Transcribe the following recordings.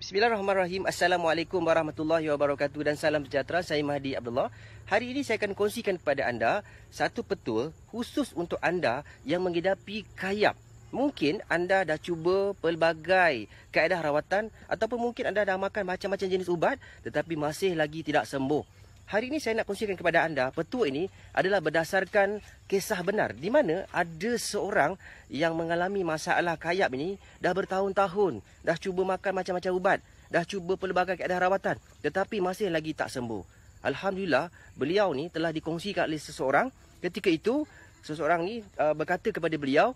Bismillahirrahmanirrahim. Assalamualaikum warahmatullahi wabarakatuh dan salam sejahtera. Saya Mahdi Abdullah. Hari ini saya akan kongsikan kepada anda satu petul khusus untuk anda yang menghidapi kayap. Mungkin anda dah cuba pelbagai kaedah rawatan ataupun mungkin anda dah makan macam-macam jenis ubat tetapi masih lagi tidak sembuh. Hari ini saya nak kongsikan kepada anda, petua ini adalah berdasarkan kisah benar di mana ada seorang yang mengalami masalah kayap ini dah bertahun-tahun, dah cuba makan macam-macam ubat, dah cuba pelbagai kaedah rawatan tetapi masih lagi tak sembuh. Alhamdulillah, beliau ni telah dikongsikan oleh seseorang. Ketika itu, seseorang ni berkata kepada beliau,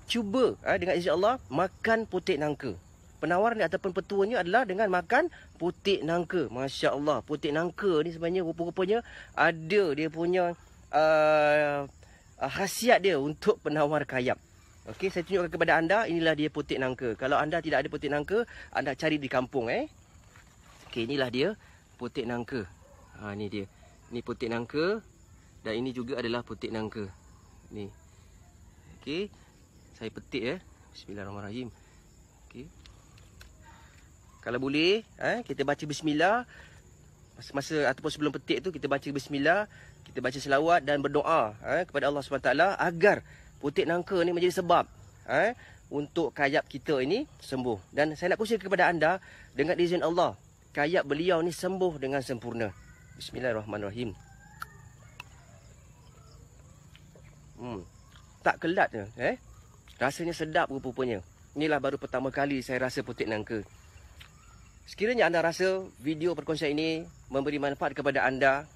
cuba dengan izin Allah makan putik nangka. Penawar ni ataupun petuanya adalah dengan makan putik nangka. Masya Allah, putik nangka ni sebenarnya rupa-rupanya ada dia punya khasiat dia untuk penawar kayap. Okey, saya tunjukkan kepada anda, inilah dia putik nangka. Kalau anda tidak ada putik nangka, anda cari di kampung. Okey, inilah dia putik nangka. Ni dia. Ni putik nangka dan ini juga adalah putik nangka. Ni. Okey, saya petik Bismillahirrahmanirrahim. Okey. Kalau boleh, kita baca bismillah. Masa ataupun sebelum petik tu kita baca bismillah, kita baca selawat dan berdoa kepada Allah SWT agar putik nangka ni menjadi sebab untuk kayap kita ini sembuh. Dan saya nak kongsikan kepada anda dengan izin Allah, kayap beliau ni sembuh dengan sempurna. Bismillahirrahmanirrahim. Tak kelat je, rasanya sedap rupa-rupanya. Inilah baru pertama kali saya rasa putik nangka. Sekiranya anda rasa video perkongsian ini memberi manfaat kepada anda,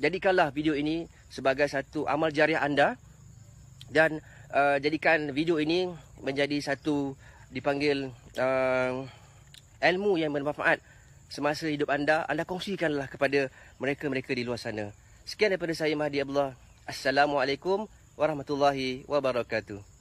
jadikanlah video ini sebagai satu amal jariah anda dan jadikan video ini menjadi satu dipanggil ilmu yang bermanfaat semasa hidup anda. Anda kongsikanlah kepada mereka-mereka di luar sana. Sekian daripada saya Mahdi Abdullah. Assalamualaikum warahmatullahi wabarakatuh.